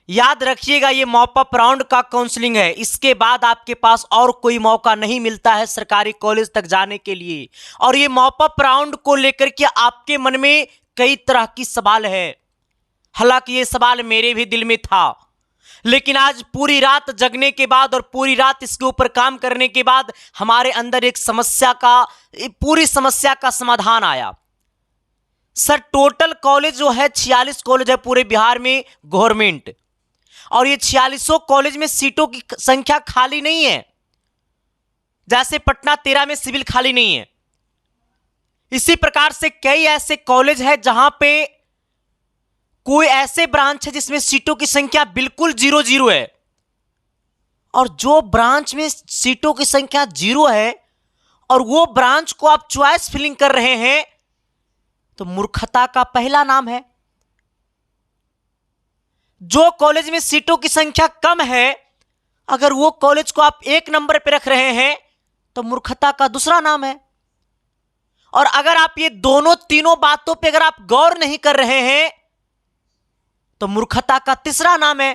याद रखिएगा, ये मॉप अप राउंड का काउंसलिंग है। इसके बाद आपके पास और कोई मौका नहीं मिलता है सरकारी कॉलेज तक जाने के लिए। और ये मॉप अप राउंड को लेकर के आपके मन में कई तरह की सवाल है। हालांकि ये सवाल मेरे भी दिल में था, लेकिन आज पूरी रात जगने के बाद और पूरी रात इसके ऊपर काम करने के बाद हमारे अंदर एक पूरी समस्या का समाधान आया। सर, टोटल कॉलेज जो है 46 कॉलेज है पूरे बिहार में गवर्नमेंट, और ये 46 कॉलेज में सीटों की संख्या खाली नहीं है। जैसे पटना 13 में सिविल खाली नहीं है, इसी प्रकार से कई ऐसे कॉलेज है जहां पे कोई ऐसे ब्रांच है जिसमें सीटों की संख्या बिल्कुल 0 है। और जो ब्रांच में सीटों की संख्या 0 है और वो ब्रांच को आप चॉइस फिलिंग कर रहे हैं, तो मूर्खता का पहला नाम है। जो कॉलेज में सीटों की संख्या कम है, अगर वो कॉलेज को आप 1 नंबर पे रख रहे हैं, तो मूर्खता का दूसरा नाम है। और अगर आप ये तीनों बातों पे अगर आप गौर नहीं कर रहे हैं, तो मूर्खता का तीसरा नाम है।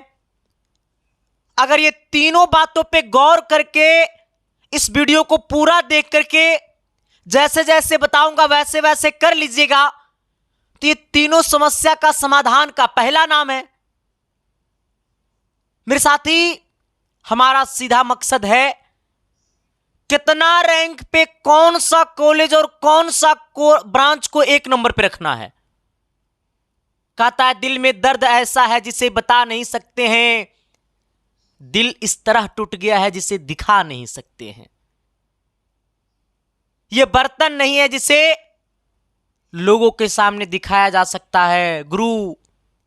अगर ये तीनों बातों पे गौर करके इस वीडियो को पूरा देख करके जैसे जैसे बताऊंगा वैसे वैसे कर लीजिएगा, तो ये तीनों समस्या का समाधान का पहला नाम है। मेरे साथी, हमारा सीधा मकसद है कितना रैंक पे कौन सा कॉलेज और कौन सा ब्रांच को 1 नंबर पे रखना है। कहता है दिल में दर्द ऐसा है जिसे बता नहीं सकते हैं, दिल इस तरह टूट गया है जिसे दिखा नहीं सकते हैं। यह बर्तन नहीं है जिसे लोगों के सामने दिखाया जा सकता है गुरु,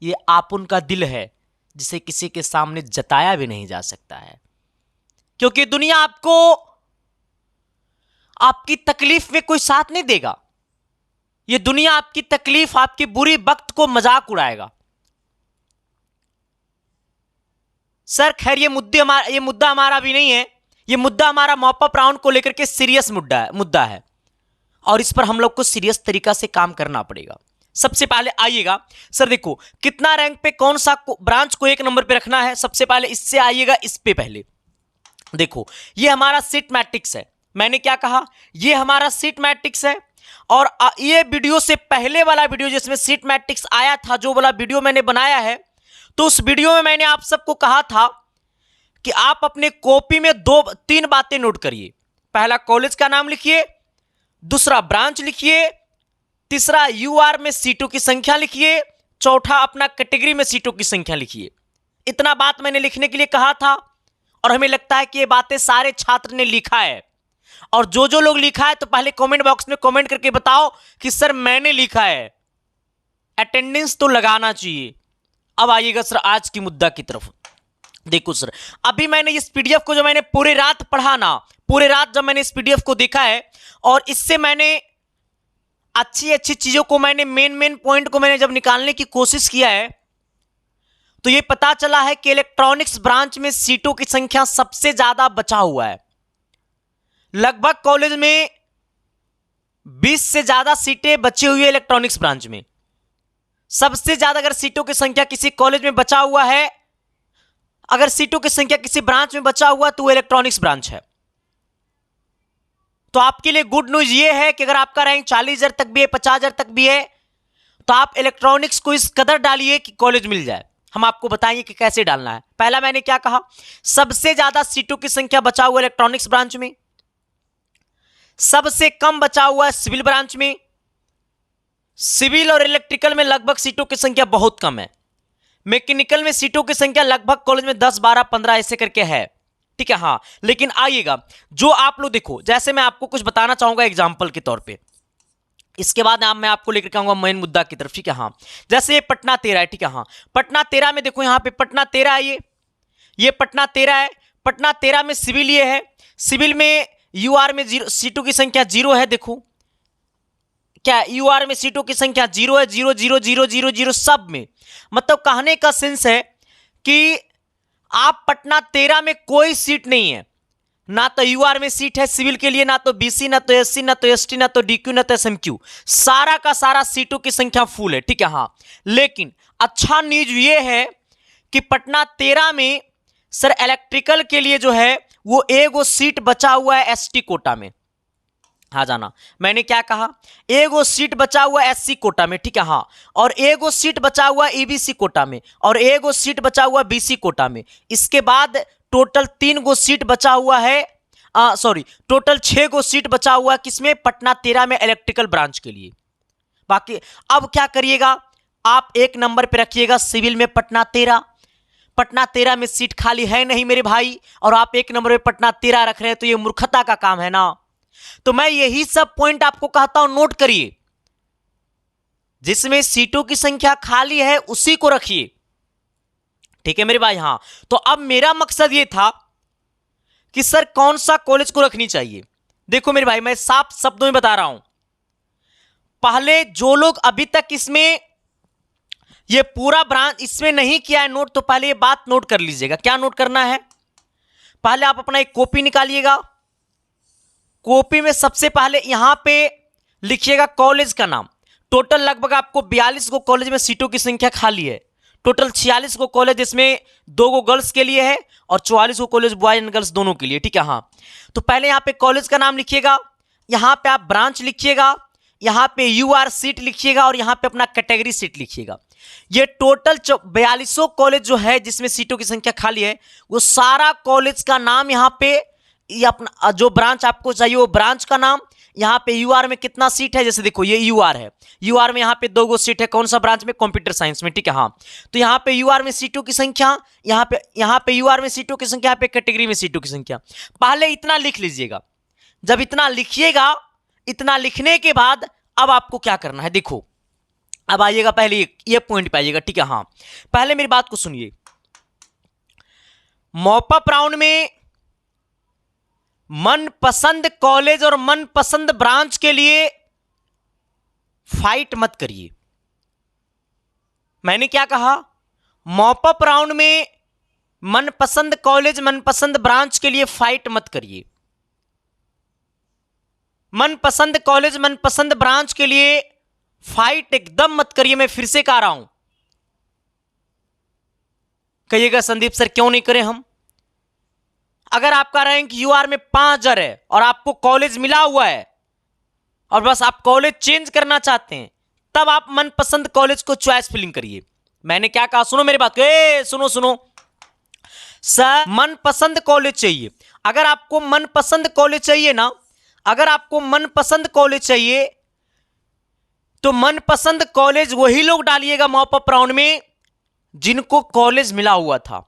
ये आप उनका दिल है जिसे किसी के सामने जताया भी नहीं जा सकता है। क्योंकि दुनिया आपको आपकी तकलीफ में कोई साथ नहीं देगा। ये दुनिया आपकी तकलीफ, आपकी बुरी वक्त को मजाक उड़ाएगा। सर खैर, ये मुद्दा हमारा भी नहीं है। ये मुद्दा हमारा मॉप अप राउंड को लेकर के सीरियस मुद्दा है, और इस पर हम लोग को सीरियस तरीका से काम करना पड़ेगा। सबसे पहले आइएगा, सर देखो कितना रैंक पे कौन सा ब्रांच को 1 नंबर पे रखना है। सबसे पहले इससे आइएगा, इस पे पहले देखो, ये हमारा सीट मैट्रिक्स है। मैंने क्या कहा, ये हमारा सीट मैट्रिक्स है। और ये वीडियो से पहले वाला वीडियो जिसमें सीट मैट्रिक्स आया था, जो वाला वीडियो मैंने बनाया है, तो उस वीडियो में मैंने आप सबको कहा था कि आप अपने कॉपी में 2-3 बातें नोट करिए। पहला, कॉलेज का नाम लिखिए। दूसरा, ब्रांच लिखिए। तीसरा, यूआर में सीटों की संख्या लिखिए। चौथा, अपना कैटेगरी में सीटों की संख्या लिखिए। इतना बात मैंने लिखने के लिए कहा था, और हमें लगता है कि ये बातें सारे छात्र ने लिखा है। और जो लोग लिखा है, तो पहले कमेंट बॉक्स में कमेंट करके बताओ कि सर मैंने लिखा है। अटेंडेंस तो लगाना चाहिए। अब आइएगा सर आज की मुद्दा की तरफ। देखो सर, अभी मैंने इस पीडीएफ को जो मैंने पूरी रात पढ़ा ना, पूरे रात जब मैंने इस पीडीएफ को देखा है, और इससे मैंने अच्छी चीजों को, मैंने मेन पॉइंट को मैंने जब निकालने की कोशिश किया है, तो यह पता चला है कि इलेक्ट्रॉनिक्स ब्रांच में सीटों की संख्या सबसे ज्यादा बचा हुआ है। लगभग कॉलेज में 20 से ज्यादा सीटें बची हुई है इलेक्ट्रॉनिक्स ब्रांच में। सबसे ज्यादा अगर सीटों की संख्या किसी कॉलेज में बचा हुआ है, अगर सीटों की संख्या किसी ब्रांच में बचा हुआ, तो वो इलेक्ट्रॉनिक्स ब्रांच है। तो आपके लिए गुड न्यूज ये है कि अगर आपका रैंक 40,000 तक भी है, 50,000 तक भी है, तो आप इलेक्ट्रॉनिक्स को इस कदर डालिए कि कॉलेज मिल जाए। हम आपको बताएंगे कि कैसे डालना है। पहला मैंने क्या कहा, सबसे ज्यादा सीटों की संख्या बचा हुआ इलेक्ट्रॉनिक्स ब्रांच में, सबसे कम बचा हुआ है सिविल ब्रांच में। सिविल और इलेक्ट्रिकल में लगभग सीटों की संख्या बहुत कम है। मैकेनिकल में सीटों की संख्या लगभग कॉलेज में 10, 12, 15 ऐसे करके है। ठीक है, हाँ। लेकिन आइएगा, जो आप लोग देखो, जैसे मैं आपको कुछ बताना चाहूंगा एग्जाम्पल के तौर पे, इसके बाद मैं आपको लेकर आऊंगा मेन मुद्दा की तरफ। ठीक है, हाँ। जैसे ये पटना 13 है। ठीक है, हाँ। पटना 13 में देखो, यहाँ पे पटना 13 है, ये पटना 13 है। पटना 13 में सिविल ये है। सिविल में यूआर में सीटों की संख्या 0 है। देखो क्या यूआर में सीटों की संख्या 0 है, 0 0 0 0 0 सब में। मतलब कहने का सेंस है कि आप पटना 13 में कोई सीट नहीं है, ना तो यूआर में सीट है सिविल के लिए, ना तो बीसी, ना तो एससी, ना तो एसटी, ना तो डीक्यू, ना तो एसएमक्यू। सारा का सारा सीटों की संख्या फुल है। ठीक है, हाँ। लेकिन अच्छा न्यूज ये है कि पटना 13 में सर इलेक्ट्रिकल के लिए जो है वो एगो सीट बचा हुआ है एसटी कोटा में। हाँ जाना, मैंने क्या कहा, एगो सीट बचा हुआ एससी कोटा में, ठीक है हाँ, और एगो सीट बचा हुआ ईबीसी कोटा में, और एगो सीट बचा हुआ बीसी कोटा में। इसके बाद टोटल 3 गो सीट बचा हुआ है, टोटल 6 गो सीट बचा हुआ है किसमें, पटना 13 में इलेक्ट्रिकल ब्रांच के लिए। बाकी अब क्या करिएगा, आप 1 नंबर पे रखिएगा सिविल में पटना 13। पटना 13 में सीट खाली है नहीं मेरे भाई, और आप 1 नंबर पे पटना 13 रख रहे हैं, तो ये मूर्खता का काम है ना। तो मैं यही सब पॉइंट आपको कहता हूं, नोट करिए, जिसमें सीटों की संख्या खाली है उसी को रखिए, ठीक है मेरे भाई। हां, तो अब मेरा मकसद ये था कि सर कौन सा कॉलेज को रखनी चाहिए। देखो मेरे भाई, मैं साफ शब्दों में बता रहा हूं, पहले जो लोग अभी तक इसमें ये पूरा ब्रांच इसमें नहीं किया है नोट, तो पहले ये बात नोट कर लीजिएगा। क्या नोट करना है, पहले आप अपना एक कॉपी निकालिएगा, कॉपी में सबसे पहले यहां पे लिखिएगा कॉलेज का नाम। टोटल लगभग आपको 42 गो कॉलेज में सीटों की संख्या खाली है, टोटल 46 गो कॉलेज, इसमें 2 गो गर्ल्स के लिए है और 44 गो कॉलेज बॉयज एंड गर्ल्स दोनों के लिए, ठीक है हाँ। तो पहले यहां पे कॉलेज का नाम लिखिएगा, यहां पे आप ब्रांच लिखिएगा, यहां पे यूआर सीट लिखिएगा, और यहां पे अपना कैटेगरी सीट लिखिएगा। ये टोटल 42 कॉलेज जो है जिसमें सीटों की संख्या खाली है, वो सारा कॉलेज का नाम यहां पे, ये अपना जो ब्रांच आपको चाहिए वो ब्रांच का नाम, यहां पे यूआर में कितना सीट है, जैसे देखो ये यूआर है, यूआर में यहां पे 2 गो सीट है, कौन सा ब्रांच में, कंप्यूटर साइंस में, ठीक है हाँ। तो यहां पे यूआर में सीटों की संख्या, यहां पे यूआर में सीटों की संख्या, यहाँ पे कैटेगरी में सीटों की संख्या। पहले इतना लिख लीजिएगा। जब इतना लिखिएगा, इतना लिखने के बाद अब आपको क्या करना है, देखो अब आइएगा, पहले ये पॉइंट पे आइएगा, ठीक है हाँ। पहले मेरी बात को सुनिए, मॉपअप राउंड में मनपसंद कॉलेज और मनपसंद ब्रांच के लिए फाइट मत करिए। मैंने क्या कहा, मॉपअप राउंड में मनपसंद कॉलेज मनपसंद ब्रांच के लिए फाइट मत करिए। मनपसंद कॉलेज मनपसंद ब्रांच के लिए फाइट एकदम मत करिए। मैं फिर से कह रहा हूं, कहिएगा संदीप सर क्यों नहीं करें हम। अगर आपका रैंक यूआर में 5000 है और आपको कॉलेज मिला हुआ है और बस आप कॉलेज चेंज करना चाहते हैं, तब आप मनपसंद कॉलेज को चॉइस फिलिंग करिए। मैंने क्या कहा, सुनो मेरी बात को, सुनो सर, मनपसंद कॉलेज चाहिए। अगर आपको मनपसंद कॉलेज चाहिए ना, अगर आपको मनपसंद कॉलेज चाहिए तो मनपसंद कॉलेज वही लोग डालिएगा मॉपअप राउंड में जिनको कॉलेज मिला हुआ था।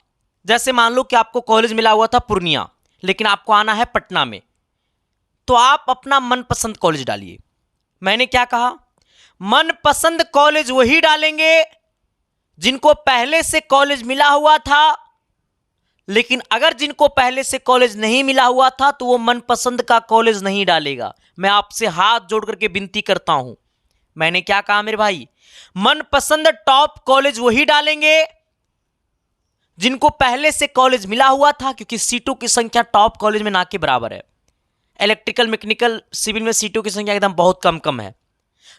जैसे मान लो कि आपको कॉलेज मिला हुआ था पूर्णिया, लेकिन आपको आना है पटना में, तो आप अपना मनपसंद कॉलेज डालिए। मैंने क्या कहा, मनपसंद कॉलेज वही डालेंगे जिनको पहले से कॉलेज मिला हुआ था, लेकिन अगर जिनको पहले से कॉलेज नहीं मिला हुआ था तो वो मनपसंद का कॉलेज नहीं डालेगा। मैं आपसे हाथ जोड़ करके विनती करता हूं। मैंने क्या कहा मेरे भाई, मनपसंद टॉप कॉलेज वही डालेंगे जिनको पहले से कॉलेज मिला हुआ था, क्योंकि सीटों की संख्या टॉप कॉलेज में ना के बराबर है। इलेक्ट्रिकल, मैकेनिकल, सिविल में सीटों की संख्या एकदम बहुत कम है।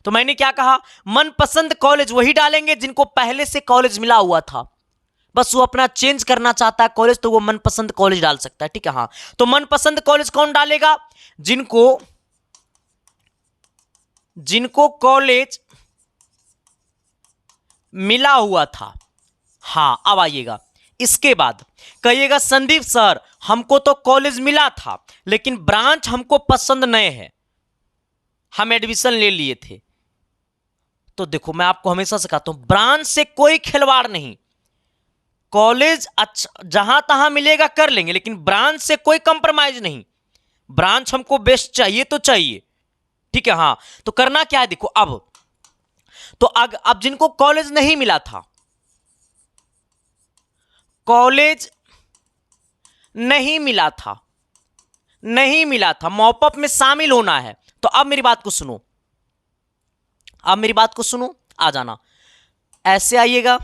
तो मैंने क्या कहा, मनपसंद कॉलेज वही डालेंगे जिनको पहले से कॉलेज मिला हुआ था, बस वो अपना चेंज करना चाहता है कॉलेज, तो वो मनपसंद कॉलेज डाल सकता है, ठीक है हाँ। तो मनपसंद कॉलेज कौन डालेगा, जिनको कॉलेज मिला हुआ था। हाँ, अब आइएगा, इसके बाद कहिएगा संदीप सर हमको तो कॉलेज मिला था लेकिन ब्रांच हमको पसंद नहीं है, हम एडमिशन ले लिए थे। तो देखो, मैं आपको हमेशा से कहता हूं, ब्रांच से कोई खिलवाड़ नहीं। कॉलेज अच्छा जहां तहां मिलेगा कर लेंगे, लेकिन ब्रांच से कोई कंप्रोमाइज नहीं। ब्रांच हमको बेस्ट चाहिए तो चाहिए, ठीक है हाँ। तो करना क्या है, देखो अब जिनको कॉलेज नहीं मिला था, कॉलेज नहीं मिला था, मॉपअप में शामिल होना है, तो अब मेरी बात को सुनो, आ जाना, ऐसे आइएगा,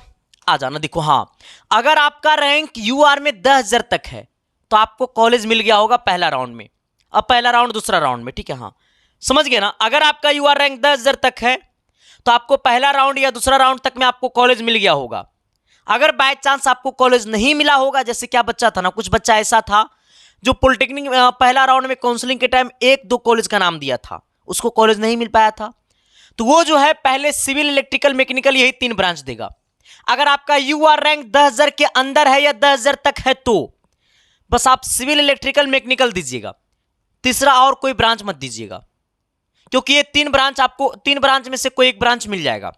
आ जाना। देखो हाँ, अगर आपका रैंक यूआर में 10,000 तक है तो आपको कॉलेज मिल गया होगा पहला राउंड में, अब पहला राउंड दूसरा राउंड में, ठीक है हाँ, समझ गए ना। अगर आपका यूआर रैंक 10,000 तक है तो आपको पहला राउंड या दूसरा राउंड तक में आपको कॉलेज मिल गया होगा। अगर बाय चांस आपको कॉलेज नहीं मिला होगा, जैसे क्या बच्चा था ना, कुछ बच्चा ऐसा था जो पॉलिटेक्निक पहला राउंड में काउंसलिंग के टाइम 1-2 कॉलेज का नाम दिया था, उसको कॉलेज नहीं मिल पाया था, तो वो जो है पहले सिविल, इलेक्ट्रिकल, मैकेनिकल यही 3 ब्रांच देगा। अगर आपका यूआर रैंक 10,000 के अंदर है या 10,000 तक है तो बस आप सिविल, इलेक्ट्रिकल, मैकेनिकल दीजिएगा, तीसरा और कोई ब्रांच मत दीजिएगा, क्योंकि ये 3 ब्रांच आपको 3 ब्रांच में से कोई एक ब्रांच मिल जाएगा।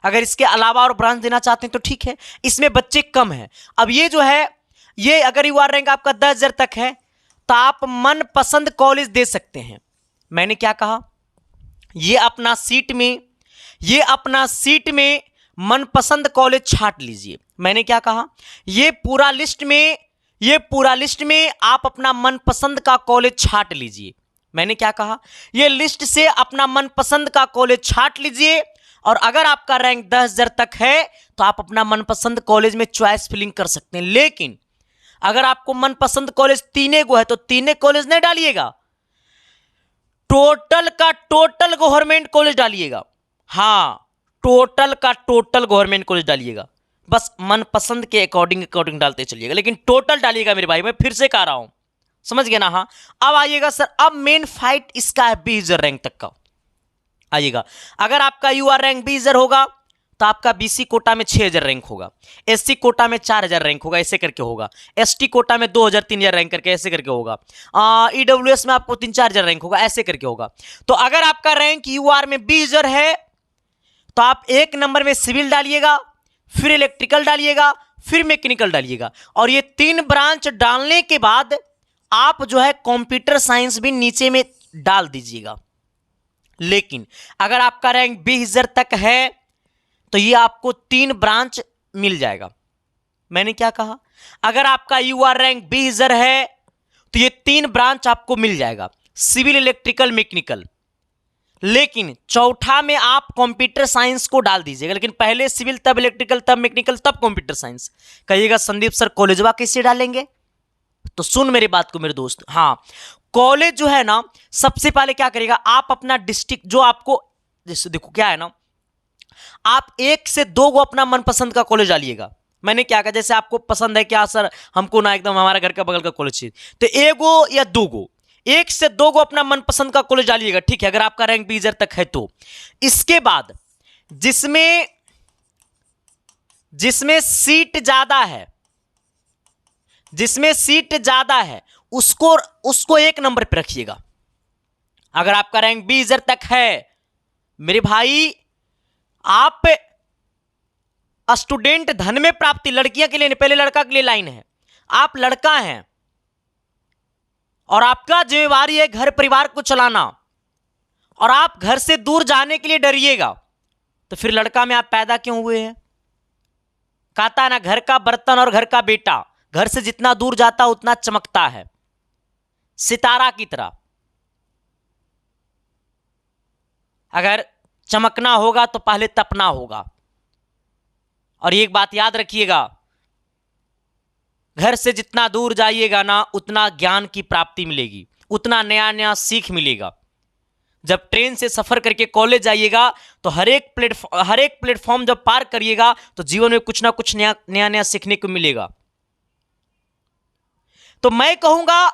अगर इसके अलावा और ब्रांच देना चाहते हैं तो ठीक है, इसमें बच्चे कम हैं। अब ये जो है, ये अगर यूआर रैंक आपका 10,000 तक है तो आप मनपसंद कॉलेज दे सकते हैं। मैंने क्या कहा, ये अपना सीट में मनपसंद कॉलेज छांट लीजिए। मैंने क्या कहा, ये पूरा लिस्ट में आप अपना मनपसंद का कॉलेज छांट लीजिए। मैंने क्या कहा, ये लिस्ट से अपना मनपसंद का कॉलेज छांट लीजिए, और अगर आपका रैंक 10,000 तक है तो आप अपना मनपसंद कॉलेज में चॉइस फिलिंग कर सकते हैं। लेकिन अगर आपको मनपसंद कॉलेज 3 गो है तो 3 कॉलेज नहीं डालिएगा, टोटल का टोटल गवर्नमेंट कॉलेज डालिएगा। हाँ, टोटल का टोटल गवर्नमेंट कॉलेज डालिएगा, बस मनपसंद के अकॉर्डिंग डालते चलिएगा, लेकिन टोटल डालिएगा मेरे भाई। मैं फिर से कह रहा हूं, समझ गया ना। हाँ, अब आइएगा सर, अब मेन फाइट इसका है 20,000 रैंक तक का। आइएगा, अगर आपका यूआर रैंक 20,000 होगा तो आपका बीसी कोटा में 6,000 रैंक होगा, एससी कोटा में 4,000 रैंक होगा, ऐसे करके होगा, एसटी कोटा में 2,000 3,000 रैंक करके ऐसे करके होगा, ईडब्ल्यूएस में आपको 3-4,000 रैंक होगा, ऐसे करके होगा। तो अगर आपका रैंक यूआर में 20,000 है तो आप 1 नंबर में सिविल डालिएगा, फिर इलेक्ट्रिकल डालिएगा, फिर मैकेनिकल डालिएगा, और ये 3 ब्रांच डालने के बाद आप जो है कंप्यूटर साइंस भी नीचे में डाल दीजिएगा। लेकिन अगर आपका रैंक 20,000 तक है तो ये आपको 3 ब्रांच मिल जाएगा। मैंने क्या कहा, अगर आपका यूआर रैंक 20,000 है तो ये 3 ब्रांच आपको मिल जाएगा, सिविल, इलेक्ट्रिकल, मैकेनिकल। लेकिन चौथा में आप कंप्यूटर साइंस को डाल दीजिएगा, लेकिन पहले सिविल, तब इलेक्ट्रिकल, तब मैकेनिकल, तब कंप्यूटर साइंस। कहिएगा संदीप सर कॉलेजवा कैसे डालेंगे, तो सुन मेरी बात को मेरे दोस्त। हाँ, कॉलेज जो है ना, सबसे पहले क्या करेगा, आप अपना डिस्ट्रिक्ट जो आपको, जैसे देखो क्या है ना, आप 1 से 2 गो अपना मनपसंद का कॉलेज डालिएगा। मैंने क्या कहा, जैसे आपको पसंद है क्या सर, हमको ना एकदम हमारा घर का बगल का कॉलेज चाहिए, तो 1 गो या 2 गो, 1 से 2 गो अपना मनपसंद का कॉलेज डालिएगा, ठीक है, अगर आपका रैंक 20,000 तक है तो। इसके बाद जिसमें सीट ज्यादा है उसको 1 नंबर पे रखिएगा। अगर आपका रैंक 20,000 तक है मेरे भाई, आप स्टूडेंट धन में प्राप्ति, लड़कियां के लिए, पहले लड़का के लिए लाइन है, आप लड़का हैं और आपका जिम्मेवारी है घर परिवार को चलाना, और आप घर से दूर जाने के लिए डरिएगा, तो फिर लड़का में आप पैदा क्यों हुए हैं। कहता है ना, घर का बर्तन और घर का बेटा, घर से जितना दूर जाता उतना चमकता है, सितारा की तरह। अगर चमकना होगा तो पहले तपना होगा। और एक बात याद रखिएगा, घर से जितना दूर जाइएगा ना उतना ज्ञान की प्राप्ति मिलेगी, उतना नया नया सीख मिलेगा। जब ट्रेन से सफर करके कॉलेज जाइएगा तो हर एक प्लेटफॉर्म जब पार करिएगा तो जीवन में कुछ ना कुछ नया नया सीखने को मिलेगा। तो मैं कहूंगा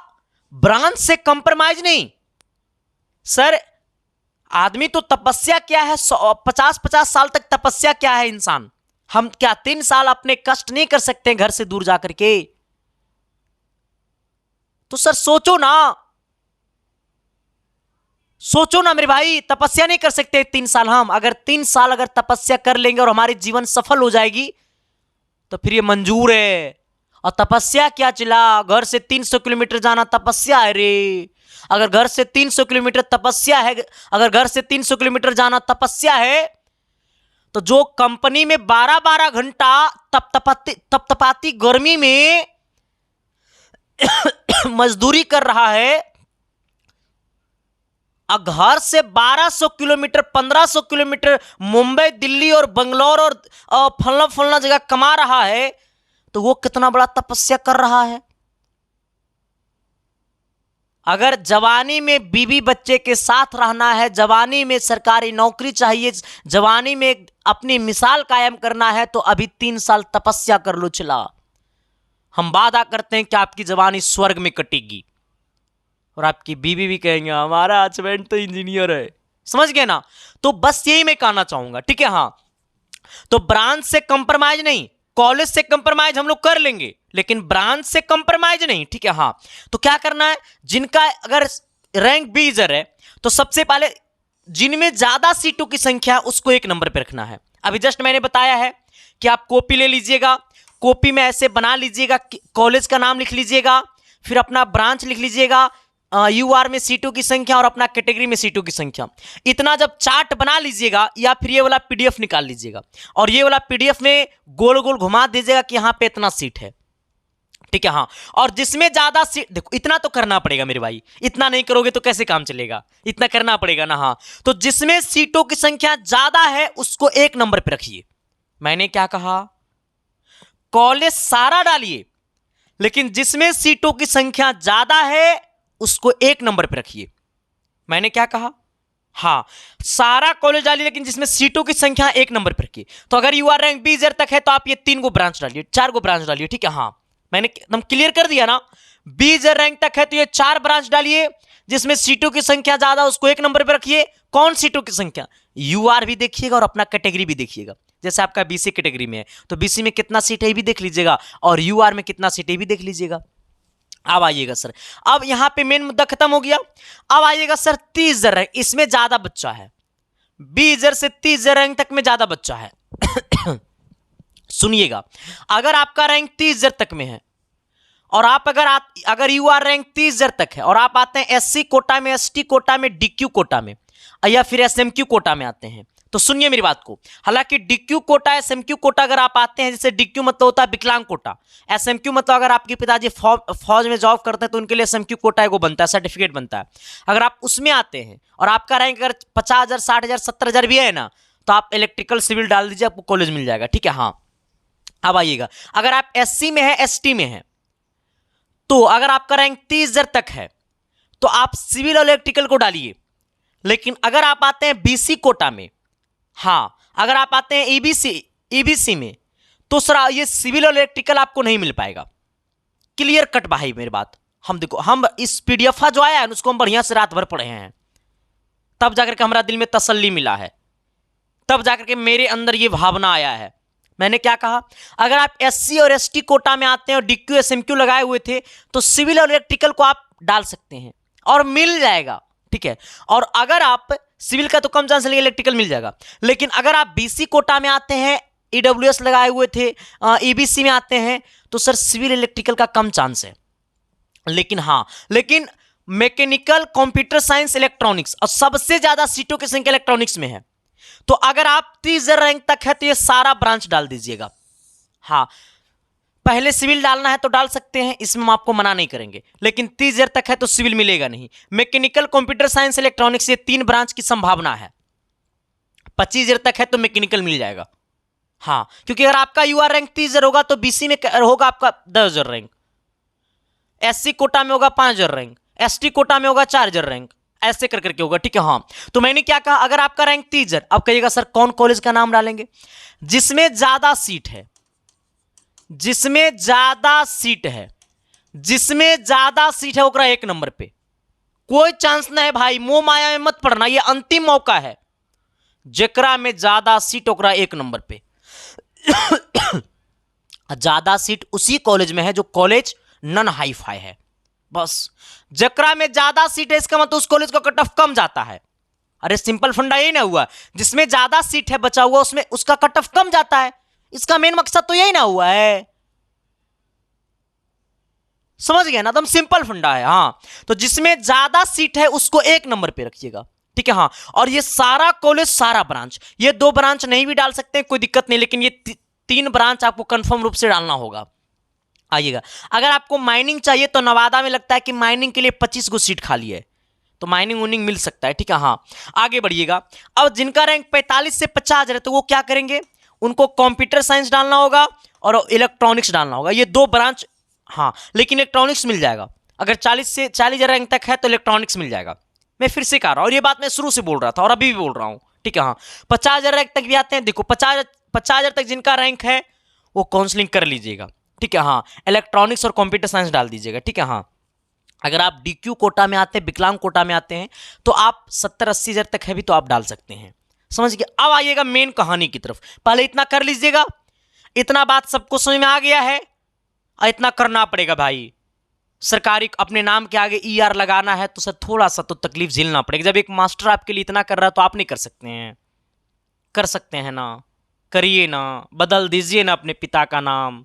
ब्रांच से कंप्रोमाइज नहीं सर। आदमी तो तपस्या क्या है, 50-50 साल तक तपस्या क्या है इंसान। हम क्या 3 साल अपने कष्ट नहीं कर सकते घर से दूर जाकर के? तो सर सोचो ना मेरे भाई, तपस्या नहीं कर सकते 3 साल हम? अगर 3 साल अगर तपस्या कर लेंगे और हमारी जीवन सफल हो जाएगी तो फिर ये मंजूर है। और तपस्या क्या चला, घर से 300 किलोमीटर जाना तपस्या है रे। अगर घर से 300 किलोमीटर तपस्या है, अगर घर से 300 किलोमीटर जाना तपस्या है, तो जो कंपनी में 12-12 घंटा तपतपाती गर्मी में मजदूरी कर रहा है, घर से 1200 किलोमीटर 1500 किलोमीटर मुंबई, दिल्ली और बंगलौर और फलना जगह कमा रहा है, तो वो कितना बड़ा तपस्या कर रहा है। अगर जवानी में बीवी बच्चे के साथ रहना है, जवानी में सरकारी नौकरी चाहिए, जवानी में अपनी मिसाल कायम करना है, तो अभी 3 साल तपस्या कर लो चिल्ला। हम वादा करते हैं कि आपकी जवानी स्वर्ग में कटेगी और आपकी बीवी भी कहेंगे हमारा हस्बैंड तो इंजीनियर है। समझ गए ना? तो बस यही मैं कहना चाहूंगा, ठीक है। हाँ, तो ब्रांच से कंप्रोमाइज नहीं, कॉलेज से कंप्रोमाइज हम लोग कर लेंगे, लेकिन ब्रांच से कंप्रोमाइज नहीं, ठीक है। हाँ, तो क्या करना है, जिनका अगर रैंक बीजर है तो सबसे पहले जिनमें ज्यादा सीटों की संख्या उसको 1 नंबर पे रखना है। अभी जस्ट मैंने बताया है कि आप कॉपी ले लीजिएगा, कॉपी में ऐसे बना लीजिएगा, कॉलेज का नाम लिख लीजिएगा, फिर अपना ब्रांच लिख लीजिएगा, यूआर में सीटों की संख्या और अपना कैटेगरी में सीटों की संख्या। इतना जब चार्ट बना लीजिएगा, या फिर ये वाला पीडीएफ निकाल लीजिएगा और ये वाला पीडीएफ में गोल गोल घुमा दीजिएगा कि यहाँ पे इतना सीट है, ठीक है। हाँ, और जिसमें ज्यादा सीट, देखो इतना तो करना पड़ेगा मेरे भाई, इतना नहीं करोगे तो कैसे काम चलेगा, इतना करना पड़ेगा ना। हाँ, तो जिसमें सीटों की संख्या ज्यादा है उसको 1 नंबर पे रखिए। मैंने क्या कहा, कॉलेज सारा डालिए, लेकिन जिसमें सीटों की संख्या ज्यादा है उसको 1 नंबर पे रखिए। मैंने क्या कहा, हाँ, सारा कॉलेज डालिए लेकिन जिसमें सीटों की संख्या 1 नंबर पे रखिए। तो अगर यूआर रैंक बीजर तक है तो आप ये 3 गो ब्रांच डालिए, 4 गो ब्रांच डालिए, ठीक है। हाँ, मैंने एकदम क्लियर कर दिया ना। बीजर रैंक तक है तो ये 4 ब्रांच डालिए, जिसमें सीटों की संख्या ज्यादा उसको 1 नंबर पे रखिए। कौन सीटों की संख्या, यूआर भी देखिएगा और अपना कैटेगरी भी देखिएगा। जैसे आपका बीसी कैटेगरी में है तो बीसी में कितना सीट है भी देख लीजिएगा और यूआर में कितना सीट है भी देख लीजिएगा। अब आइएगा सर, अब यहां पे मेन मुद्दा खत्म हो गया। अब आइएगा सर 30 रैंक, इसमें ज्यादा बच्चा है, 20 से 30 रैंक तक में ज्यादा बच्चा है। सुनिएगा, अगर आपका रैंक 30 तक में है और आप अगर यूआर रैंक 30 तक है और आप आते हैं एससी कोटा में, एसटी कोटा में, डीक्यू कोटा में या फिर एसएमक्यू कोटा में आते हैं, तो सुनिए मेरी बात को। हालांकि डीक्यू कोटा, एसएमक्यू कोटा अगर आप आते हैं, जैसे डीक्यू मतलब होता है विकलांग कोटा, एसएमक्यू मतलब अगर आपके पिताजी फौज में जॉब करते हैं तो उनके लिए एसएमक्यू कोटा एगो बनता है, सर्टिफिकेट बनता है। अगर आप उसमें आते हैं और आपका रैंक अगर 50,000, 60,000, 70,000 भी है ना, तो आप इलेक्ट्रिकल सिविल डाल दीजिए, आपको कॉलेज मिल जाएगा, ठीक है। हाँ, अब आइएगा, अगर आप एससी में है, एसटी में है, तो अगर आपका रैंक 30,000 तक है तो आप सिविल और इलेक्ट्रिकल को डालिए। लेकिन अगर आप आते हैं बीसी कोटा में, हाँ, अगर आप आते हैं ईबीसी में, तो सर ये सिविल और इलेक्ट्रिकल आपको नहीं मिल पाएगा। क्लियर कट भाई मेरी बात। हम देखो, हम इस पीडीएफ जो आया है उसको हम बढ़िया से रात भर पढ़े हैं, तब जाकर के हमारा दिल में तसल्ली मिला है, तब जाकर के मेरे अंदर ये भावना आया है। मैंने क्या कहा, अगर आप एससी और एसटी कोटा में आते हैं और डीक्यू एसएमक्यू लगाए हुए थे तो सिविल और इलेक्ट्रिकल को आप डाल सकते हैं और मिल जाएगा, ठीक है। और अगर आप सिविल का तो कम चांस है, इलेक्ट्रिकल मिल जाएगा। लेकिन अगर आप बीसी कोटा में आते हैं, ईडब्ल्यूएस लगाए हुए थे, ईबीसी में आते हैं, तो सर सिविल इलेक्ट्रिकल का कम चांस है। लेकिन मैकेनिकल, कंप्यूटर साइंस, इलेक्ट्रॉनिक्स और सबसे ज्यादा सीटों की संख्या इलेक्ट्रॉनिक्स में है। तो अगर आप 30 रैंक तक है तो ये सारा ब्रांच डाल दीजिएगा। हाँ, पहले सिविल डालना है तो डाल सकते हैं, इसमें हम आपको मना नहीं करेंगे, लेकिन 30 तक है तो सिविल मिलेगा नहीं। मैकेनिकल, कंप्यूटर साइंस, इलेक्ट्रॉनिक्स, ये 3 ब्रांच की संभावना है। 25 तक है तो मैकेनिकल मिल जाएगा। हाँ, क्योंकि अगर आपका यूआर रैंक 30 होगा तो बीसी में होगा आपका 10,000 रैंक, एससी कोटा में होगा 5,000 रैंक, एसटी कोटा में होगा 4,000 रैंक, ऐसे कर करके होगा, ठीक है। हाँ, तो मैंने क्या कहा, अगर आपका रैंक 30, अब कहिएगा सर कौन कॉलेज का नाम डालेंगे, जिसमें ज्यादा सीट है, जिसमें ज्यादा सीट है, जिसमें ज्यादा सीट है ओकरा 1 नंबर पे। कोई चांस नहीं है भाई, मोह माया में मत पड़ना, ये अंतिम मौका है। जेकरा में ज्यादा सीट ओकरा 1 नंबर पे। ज्यादा सीट उसी कॉलेज में है जो कॉलेज नन हाई फाई है, बस। जकरा में ज्यादा सीट है इसका मतलब उस कॉलेज का कट ऑफ कम जाता है। अरे सिंपल फंडा यही ना हुआ, जिसमें ज्यादा सीट है बचा हुआ उसमें उसका कट ऑफ कम जाता है। इसका मेन मकसद तो यही ना हुआ है, समझ गए ना? एकदम सिंपल फंडा है। हाँ, तो जिसमें ज्यादा सीट है उसको 1 नंबर पे रखिएगा, ठीक है। हाँ, और ये सारा कॉलेज, सारा ब्रांच, ये 2 ब्रांच नहीं भी डाल सकते कोई दिक्कत नहीं, लेकिन ये 3 ब्रांच आपको कंफर्म रूप से डालना होगा। आइएगा, अगर आपको माइनिंग चाहिए तो नवादा में लगता है कि माइनिंग के लिए 25 गो सीट खाली है, तो माइनिंग वूनिंग मिल सकता है, ठीक है। हाँ, आगे बढ़िएगा। अब जिनका रैंक 45 से 50 है तो वो क्या करेंगे, उनको कंप्यूटर साइंस डालना होगा और इलेक्ट्रॉनिक्स डालना होगा, ये 2 ब्रांच। हाँ, लेकिन इलेक्ट्रॉनिक्स मिल जाएगा। अगर 40,000 रैंक तक है तो इलेक्ट्रॉनिक्स मिल जाएगा। मैं फिर से कह रहा हूँ, और ये बात मैं शुरू से बोल रहा था और अभी भी बोल रहा हूँ, ठीक है। हाँ, 50,000 रैंक तक भी आते हैं। देखो 50,000 तक जिनका रैंक है वो काउंसलिंग कर लीजिएगा, ठीक है। हाँ, इलेक्ट्रॉनिक्स और कंप्यूटर साइंस डाल दीजिएगा, ठीक है। हाँ, अगर आप डीक्यू कोटा में आते हैं, विकलांग कोटा में आते हैं, तो आप 70-80 हज़ार तक है भी तो आप डाल सकते हैं। समझ गए? अब आइएगा मेन कहानी की तरफ। पहले इतना कर लीजिएगा, इतना बात सबको समझ में आ गया है, और इतना करना पड़ेगा भाई। सरकारी अपने नाम के आगे ER लगाना है तो सर थोड़ा सा तो तकलीफ झेलना पड़ेगा। जब एक मास्टर आपके लिए इतना कर रहा है तो आप नहीं कर सकते हैं? कर सकते हैं ना? करिए ना, बदल दीजिए ना अपने पिता का नाम,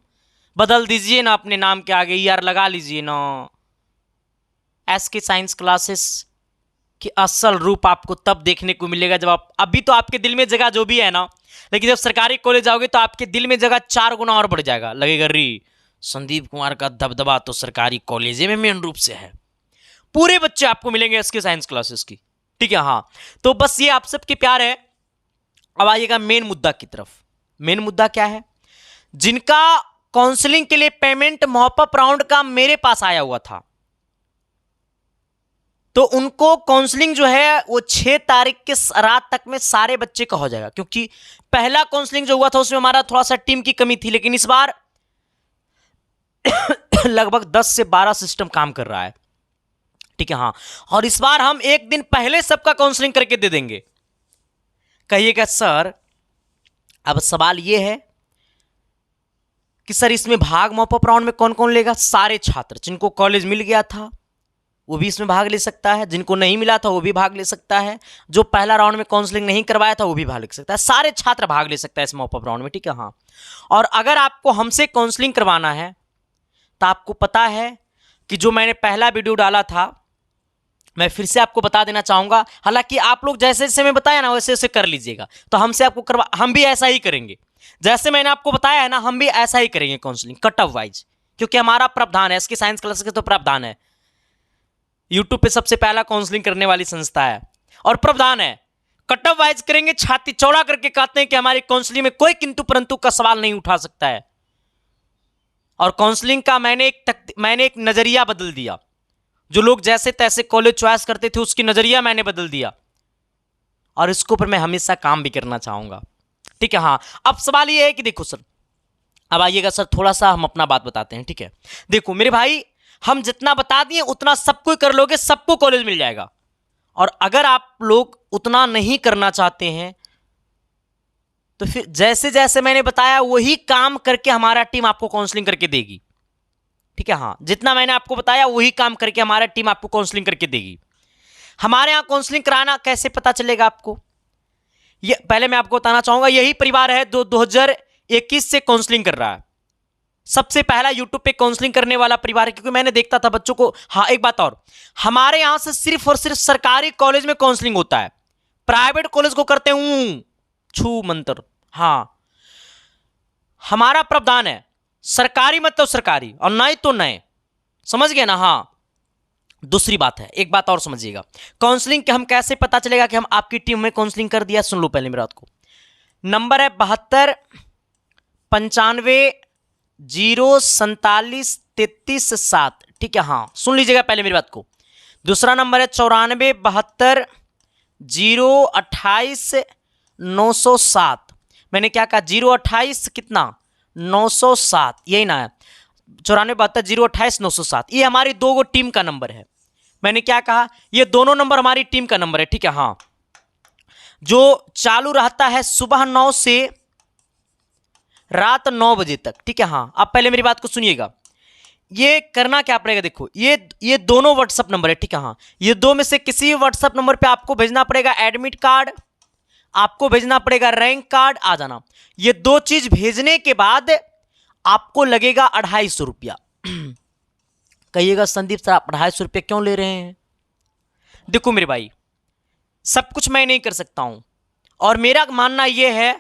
बदल दीजिए ना अपने नाम के आगे ER लगा लीजिए ना। SK साइंस क्लासेस कि असल रूप आपको तब देखने को मिलेगा जब आप, अभी तो आपके दिल में जगह जो भी है ना, लेकिन जब सरकारी कॉलेज जाओगे तो आपके दिल में जगह 4 गुना और बढ़ जाएगा। लगेगा री संदीप कुमार का दबदबा तो सरकारी कॉलेज में मेन रूप से है। पूरे बच्चे आपको मिलेंगे SK साइंस क्लासेस की, ठीक है। हाँ, तो बस ये आप सबके प्यार है। अब आइएगा मेन मुद्दा की तरफ। मेन मुद्दा क्या है? जिनका काउंसलिंग के लिए पेमेंट मॉपअप राउंड का मेरे पास आया हुआ था, तो उनको काउंसलिंग जो है वो 6 तारीख के रात तक में सारे बच्चे का हो जाएगा। क्योंकि पहला काउंसलिंग जो हुआ था उसमें हमारा थोड़ा सा टीम की कमी थी, लेकिन इस बार लगभग 10 से 12 सिस्टम काम कर रहा है, ठीक है। हाँ, और इस बार हम एक दिन पहले सबका काउंसलिंग करके दे देंगे। कहिएगा सर, अब सवाल यह है कि सर इसमें भाग मॉपअप राउंड में कौन कौन लेगा? सारे छात्र जिनको कॉलेज मिल गया था वो भी इसमें भाग ले सकता है, जिनको नहीं मिला था वो भी भाग ले सकता है, जो पहला राउंड में काउंसलिंग नहीं करवाया था वो भी भाग ले सकता है। सारे छात्र भाग ले सकता है इस मॉपअप राउंड में, ठीक है। हाँ, और अगर आपको हमसे काउंसलिंग करवाना है तो आपको पता है कि जो मैंने पहला वीडियो डाला था, मैं फिर से आपको बता देना चाहूंगा। हालांकि आप लोग जैसे जैसे मैं बताया ना वैसे वैसे कर लीजिएगा, तो हमसे आपको हम भी ऐसा ही करेंगे। जैसे मैंने आपको बताया है ना, हम भी ऐसा ही करेंगे काउंसलिंग कट ऑफ वाइज, क्योंकि हमारा प्रावधान है, SK साइंस क्लासेस के तो प्रावधान है। यूट्यूब पे सबसे पहला काउंसलिंग करने वाली संस्था है और प्रावधान है कट ऑफ वाइज करेंगे। छाती चौड़ा करके कहते हैं कि हमारी काउंसलिंग में कोई किंतु परंतु का सवाल नहीं उठा सकता है। और काउंसलिंग का मैंने एक नजरिया बदल दिया। जो लोग जैसे तैसे कॉलेज चॉइस करते थे उसकी नजरिया मैंने बदल दिया, और इसके ऊपर मैं हमेशा काम भी करना चाहूंगा, ठीक है। हाँ, अब सवाल ये है कि देखो सर, अब आइएगा सर थोड़ा सा हम अपना बात बताते हैं, ठीक है। देखो मेरे भाई, हम जितना बता दिए उतना सबको कर लोगे, सबको कॉलेज मिल जाएगा। और अगर आप लोग उतना नहीं करना चाहते हैं तो फिर जैसे जैसे मैंने बताया वही काम करके हमारा टीम आपको काउंसलिंग करके देगी, ठीक है। हाँ, जितना मैंने आपको बताया वही काम करके हमारा टीम आपको काउंसलिंग करके देगी। हमारे यहाँ काउंसलिंग कराना कैसे पता चलेगा आपको? ये पहले मैं आपको बताना चाहूंगा, यही परिवार है 2021 से काउंसलिंग कर रहा है। सबसे पहला यूट्यूब पे काउंसलिंग करने वाला परिवार है, क्योंकि मैंने देखता था बच्चों को। हाँ, एक बात और, हमारे यहां से सिर्फ और सिर्फ सरकारी कॉलेज में काउंसलिंग होता है, प्राइवेट कॉलेज को करते हूं छू मंत्र। हाँ, हमारा प्रावधान है सरकारी मतलब सरकारी और नए तो नए, समझ गए ना। हाँ, दूसरी बात है, एक बात और समझिएगा, काउंसलिंग के हम कैसे पता चलेगा कि हम आपकी टीम में काउंसलिंग कर दिया? सुन लो पहले मेरी बात को। नंबर है 72 95 047 33 7, ठीक है। हाँ, सुन लीजिएगा पहले मेरी बात को। दूसरा नंबर है 94 72 028 907। मैंने क्या कहा? 028 कितना? 907, यही ना है? 94 72 028 907, ये हमारी दो गो टीम का नंबर है। मैंने क्या कहा? ये दोनों नंबर हमारी टीम का नंबर है, ठीक है। हाँ, जो चालू रहता है सुबह 9 से रात 9 बजे तक, ठीक है। हाँ, अब पहले मेरी बात को सुनिएगा। ये करना क्या पड़ेगा? देखो, ये दोनों व्हाट्सएप नंबर है, ठीक है। हाँ, ये दो में से किसी भी व्हाट्सएप नंबर पे आपको भेजना पड़ेगा एडमिट कार्ड, आपको भेजना पड़ेगा रैंक कार्ड, आ जाना। ये दो चीज भेजने के बाद आपको लगेगा 250 रुपया। कहिएगा संदीप सर आप 250 रुपया क्यों ले रहे हैं? देखो मेरे भाई, सब कुछ मैं नहीं कर सकता हूं, और मेरा मानना यह है,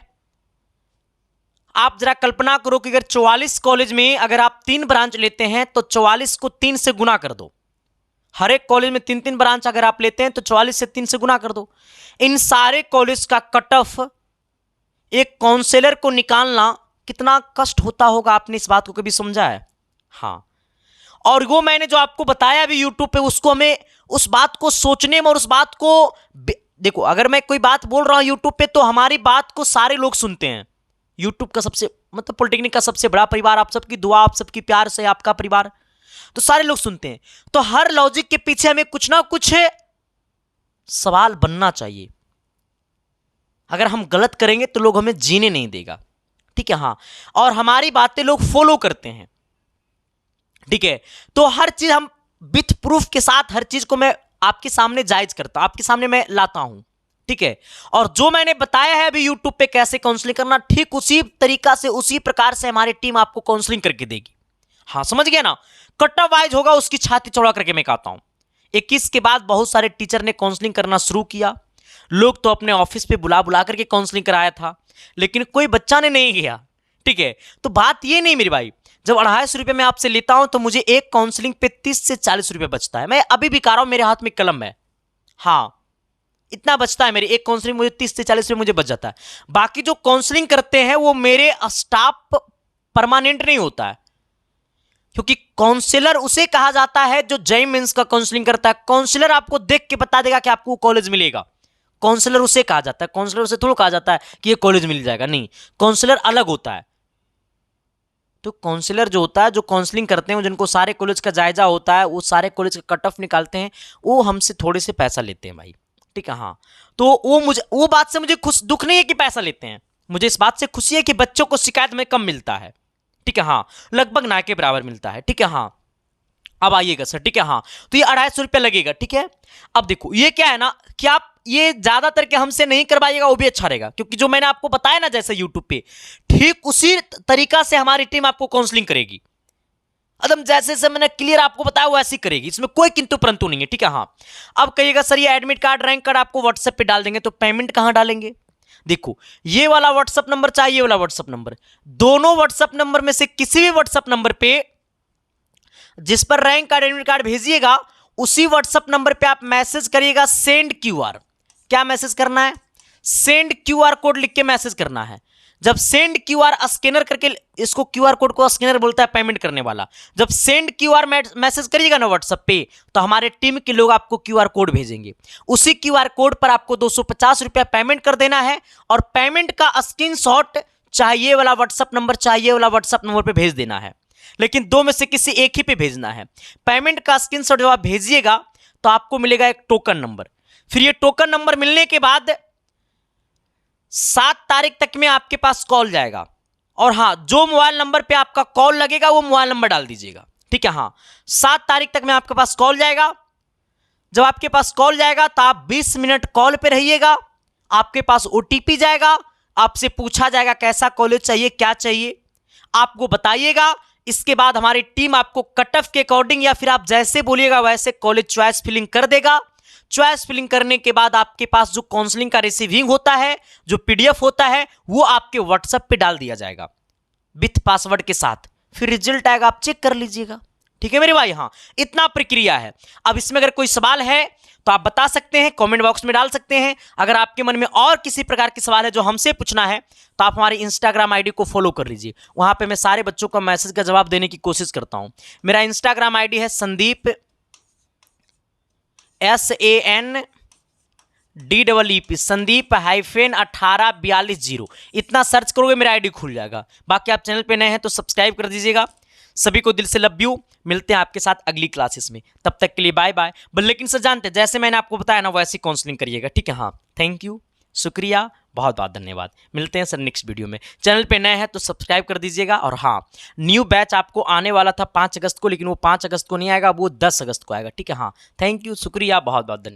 आप जरा कल्पना करो कि अगर 44 कॉलेज में अगर आप 3 ब्रांच लेते हैं तो 44 को 3 से गुना कर दो। हर एक कॉलेज में 3-3 ब्रांच अगर आप लेते हैं तो 44 से 3 से गुना कर दो। इन सारे कॉलेज का कट ऑफ एक काउंसलर को निकालना कितना कष्ट होता होगा, आपने इस बात को कभी समझा है? हाँ, और वो मैंने जो आपको बताया अभी यूट्यूब पे, उसको हमें उस बात को सोचने में और उस बात को देखो, अगर मैं कोई बात बोल रहा हूं यूट्यूब पे तो हमारी बात को सारे लोग सुनते हैं। यूट्यूब का सबसे मतलब पॉलिटेक्निक का सबसे बड़ा परिवार, आप सबकी दुआ, आप सबकी प्यार से आपका परिवार, तो सारे लोग सुनते हैं। तो हर लॉजिक के पीछे हमें कुछ ना कुछ सवाल बनना चाहिए। अगर हम गलत करेंगे तो लोग हमें जीने नहीं देगा, ठीक है। हाँ, और हमारी बातें लोग फॉलो करते हैं, ठीक है। तो हर चीज हम विथ प्रूफ के साथ, हर चीज को मैं आपके सामने जायज करता हूं, आपके सामने मैं लाता हूं, ठीक है। और जो मैंने बताया है अभी यूट्यूब पे कैसे काउंसलिंग करना, ठीक उसी तरीका से, उसी प्रकार से हमारी टीम आपको काउंसलिंग करके देगी। हाँ, समझ गया ना। कट ऑफ वाइज होगा, उसकी छाती चौड़ा करके मैं कहता हूं। 21 के बाद बहुत सारे टीचर ने काउंसलिंग करना शुरू किया। लोग तो अपने ऑफिस पे बुला बुला करके काउंसलिंग कराया था, लेकिन कोई बच्चा ने नहीं किया, ठीक है। तो बात ये नहीं मेरे भाई, जब 250 रुपये मैं आपसे लेता हूं तो मुझे एक काउंसलिंग पे 30 से 40 रुपये बचता है। मैं अभी भी कह रहा हूं, मेरे हाथ में कलम है, हाँ, इतना बचता है। मेरी एक काउंसलिंग मुझे 30 से 40 रुपये मुझे बच जाता है। बाकी जो काउंसलिंग करते हैं वो मेरे स्टाफ परमानेंट नहीं होता है, क्योंकि काउंसलर उसे कहा जाता है जो जेईई मेंस का काउंसलिंग करता है। काउंसलर आपको देख के बता देगा कि आपको कॉलेज मिलेगा, काउंसलर उसे कहा जाता है। काउंसलर उसे थोड़ा कहा जाता है कि ये कॉलेज मिल जाएगा, नहीं, काउंसलर अलग होता है। तो काउंसलर जो होता है, जो काउंसलिंग करते हैं, जिनको सारे कॉलेज का जायजा होता है, वो सारे कॉलेज का कट ऑफ निकालते हैं, वो हमसे थोड़े से पैसा लेते हैं भाई, ठीक है। हाँ, तो वो बात से मुझे दुख नहीं है कि पैसा लेते हैं, मुझे इस बात से खुशी है कि बच्चों को शिकायत में कम मिलता है, ठीक है। हाँ, लगभग ना के बराबर मिलता है, ठीक है। हाँ, अब आइएगा सर, ठीक है। हाँ, तो ये 250 रुपया लगेगा, ठीक है। अब देखो ये क्या है ना, कि आप ये ज्यादातर के हमसे नहीं करवाइएगा, वो भी अच्छा रहेगा, क्योंकि जो मैंने आपको बताया ना जैसे यूट्यूब पे, ठीक उसी तरीका से हमारी टीम आपको काउंसलिंग करेगी। एकदम जैसे से मैंने क्लियर आपको बताया वैसे ही करेगी, इसमें कोई किंतु परंतु नहीं है, ठीक है। हाँ, अब कहिएगा सर ये एडमिट कार्ड, रैंक कार्ड आपको व्हाट्सएप पे डाल देंगे, तो पेमेंट कहां डालेंगे? देखो, ये वाला व्हाट्सएप नंबर चाहिए, ये वाला व्हाट्सएप नंबर, दोनों व्हाट्सएप नंबर में से किसी भी व्हाट्सएप नंबर पे जिस पर रैंक कार्ड, एडमिट कार्ड भेजिएगा, उसी व्हाट्सएप नंबर पे आप मैसेज करिएगा सेंड क्यूआर। क्या मैसेज करना है? सेंड क्यूआर कोड लिख के मैसेज करना है। जब सेंड क्यूआर स्कैनर करके, इसको क्यूआर कोड को स्कैनर बोलता है पेमेंट करने वाला, जब सेंड क्यूआर मैसेज करिएगा ना व्हाट्सएप पे, तो हमारे टीम के लोग आपको क्यूआर कोड भेजेंगे। उसी क्यूआर कोड पर आपको 250 रुपया पेमेंट कर देना है, और पेमेंट का स्क्रीनशॉट चाहिए वाला व्हाट्सएप नंबर, चाहिए वाला व्हाट्सएप नंबर पे भेज देना है, लेकिन दो में से किसी एक ही पे भेजना है। पेमेंट का स्क्रीनशॉट जब आप भेजिएगा तो आपको मिलेगा एक टोकन नंबर। फिर ये टोकन नंबर मिलने के बाद 7 तारीख तक में आपके पास कॉल जाएगा, और हाँ, जो मोबाइल नंबर पे आपका कॉल लगेगा वो मोबाइल नंबर डाल दीजिएगा, ठीक है। हाँ, 7 तारीख तक में आपके पास कॉल जाएगा। जब आपके पास कॉल जाएगा तो आप 20 मिनट कॉल पे रहिएगा। आपके पास ओटीपी जाएगा, आपसे पूछा जाएगा कैसा कॉलेज चाहिए, क्या चाहिए, आपको बताइएगा। इसके बाद हमारी टीम आपको कट ऑफ के अकॉर्डिंग, या फिर आप जैसे बोलिएगा वैसे कॉलेज चॉइस फिलिंग कर देगा। चॉइस फिलिंग करने के बाद आपके पास जो काउंसलिंग का रिसीविंग होता है, जो पीडीएफ होता है, वो आपके व्हाट्सएप पे डाल दिया जाएगा विथ पासवर्ड के साथ। फिर रिजल्ट आएगा, आप चेक कर लीजिएगा, ठीक है मेरे भाई। हाँ, इतना प्रक्रिया है। अब इसमें अगर कोई सवाल है तो आप बता सकते हैं, कमेंट बॉक्स में डाल सकते हैं। अगर आपके मन में और किसी प्रकार के सवाल है जो हमसे पूछना है, तो आप हमारी इंस्टाग्राम आईडी को फॉलो कर लीजिए। वहां पे मैं सारे बच्चों का मैसेज का जवाब देने की कोशिश करता हूं। मेरा इंस्टाग्राम आईडी है संदीप SANDEEP, संदीप -1842। इतना सर्च करोगे मेरा आईडी खुल जाएगा। बाकी आप चैनल पे नए हैं तो सब्सक्राइब कर दीजिएगा। सभी को दिल से लव यू। मिलते हैं आपके साथ अगली क्लासेस में, तब तक के लिए बाय बाय। लेकिन सर जानते हैं, जैसे मैंने आपको बताया ना वैसे काउंसलिंग करिएगा, ठीक है। हाँ, थैंक यू, शुक्रिया, बहुत बहुत धन्यवाद। मिलते हैं सर नेक्स्ट वीडियो में। चैनल पे नए हैं तो सब्सक्राइब कर दीजिएगा। और हाँ, न्यू बैच आपको आने वाला था 5 अगस्त को, लेकिन वो 5 अगस्त को नहीं आएगा, वो 10 अगस्त को आएगा, ठीक है। हाँ, थैंक यू, शुक्रिया, बहुत बहुत धन्यवाद।